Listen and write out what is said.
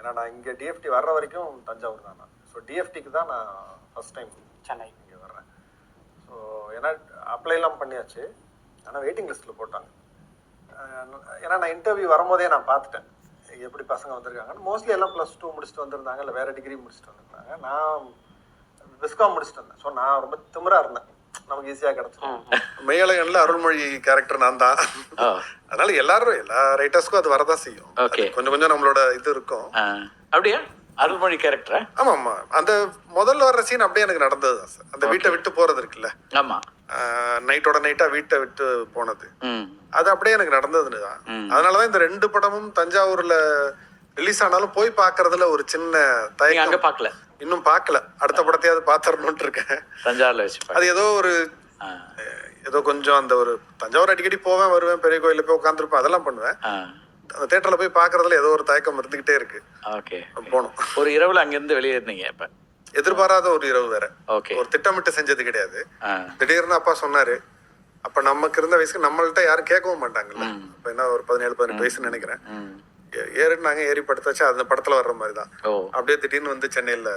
ஏன்னா நான் இங்கே டிஎஃப்டி வர்ற வரைக்கும் தஞ்சாவூர் தான் நான். ஸோ டிஎஃப்டிக்கு தான் நான் ஃபஸ்ட் டைம் சென்னை இங்கே வர்றேன். ஸோ ஏன்னா அப்ளைலாம் பண்ணியாச்சு, ஆனால் வெயிட்டிங் லிஸ்ட்டில் போட்டாங்க. ஏன்னா நான் இன்டர்வியூ வரும்போதே நான் பார்த்துட்டேன் எப்படி பசங்க வந்திருக்காங்கன்னு. மோஸ்ட்லி எல்லாம் +2 முடிச்சுட்டு வந்திருந்தாங்க, இல்லை வேறு டிகிரி முடிச்சுட்டு வந்திருந்தாங்க. நான் விஸ்காம் முடிச்சுட்டு வந்தேன். ஸோ நான் ரொம்ப திமிராக இருந்தேன், நமக்கு ஈஸியாக கிடச்சிடும். மெய்யழகன்ல அருள்மொழி கேரக்டர் நான் தான். அதனால எல்லா ரைட்டர்ஸ்க்கும் அது வரதான் செய்யும். கொஞ்சம் கொஞ்சம் நம்மளோட இது இருக்கும். அப்படியா? அருள்மொழி கேரக்டரா? ஆமா ஆமா, அந்த முதல்ல வர்ற சீன் அப்படியே எனக்கு நடந்தது தான் சார். அந்த வீட்டை விட்டு போறது இருக்குல்ல, ஆமா, நைட்டோட நைட்டா வீட்டை விட்டு போனது, அது அப்படியே எனக்கு நடந்ததுதான். அதனாலதான் இந்த 2 படமும் தஞ்சாவூர்ல ரிலீஸ் ஆனாலும் போய் பாக்குறதுல ஒரு சின்ன தயக்கம். அங்க பாக்கல, இன்னும் பாக்கல. அடுத்த படத்தையாவது பாத்தரணும்னு இருக்கேன். தஞ்சாவூர்ல வச்சு அது ஏதோ கொஞ்சம் அந்த ஒரு தஞ்சாவூர் அடிக்கடி போவேன் வருவேன், பெரிய கோயில போய் உட்காந்துருப்பேன், அதெல்லாம் பண்ணுவேன். அந்த தியேட்டர்ல போய் பாக்குறதுல ஏதோ ஒரு தயக்கம் இருந்துகிட்டே இருக்கு. போனோம் ஒரு இரவுல அங்கிருந்து வெளியே இருந்தீங்க. இப்ப எதிர்பாராத ஒரு இரவு வேற. ஒரு திட்டமிட்டு செஞ்சது கிடையாது. திடீர்னு அப்பா சொன்னாரு. அப்ப நமக்கு இருந்த வயசுக்கு நம்மள்ட்ட யாரும் கேட்கவும் மாட்டாங்கல்ல. இப்ப என்ன ஒரு 17-18 வயசுன்னு நினைக்கிறேன். ஏறினாங்க, ஏறி படுத்தாச்சு. அந்த படத்துல வர்ற மாதிரிதான். அப்படியே திடீர்னு வந்து சென்னையில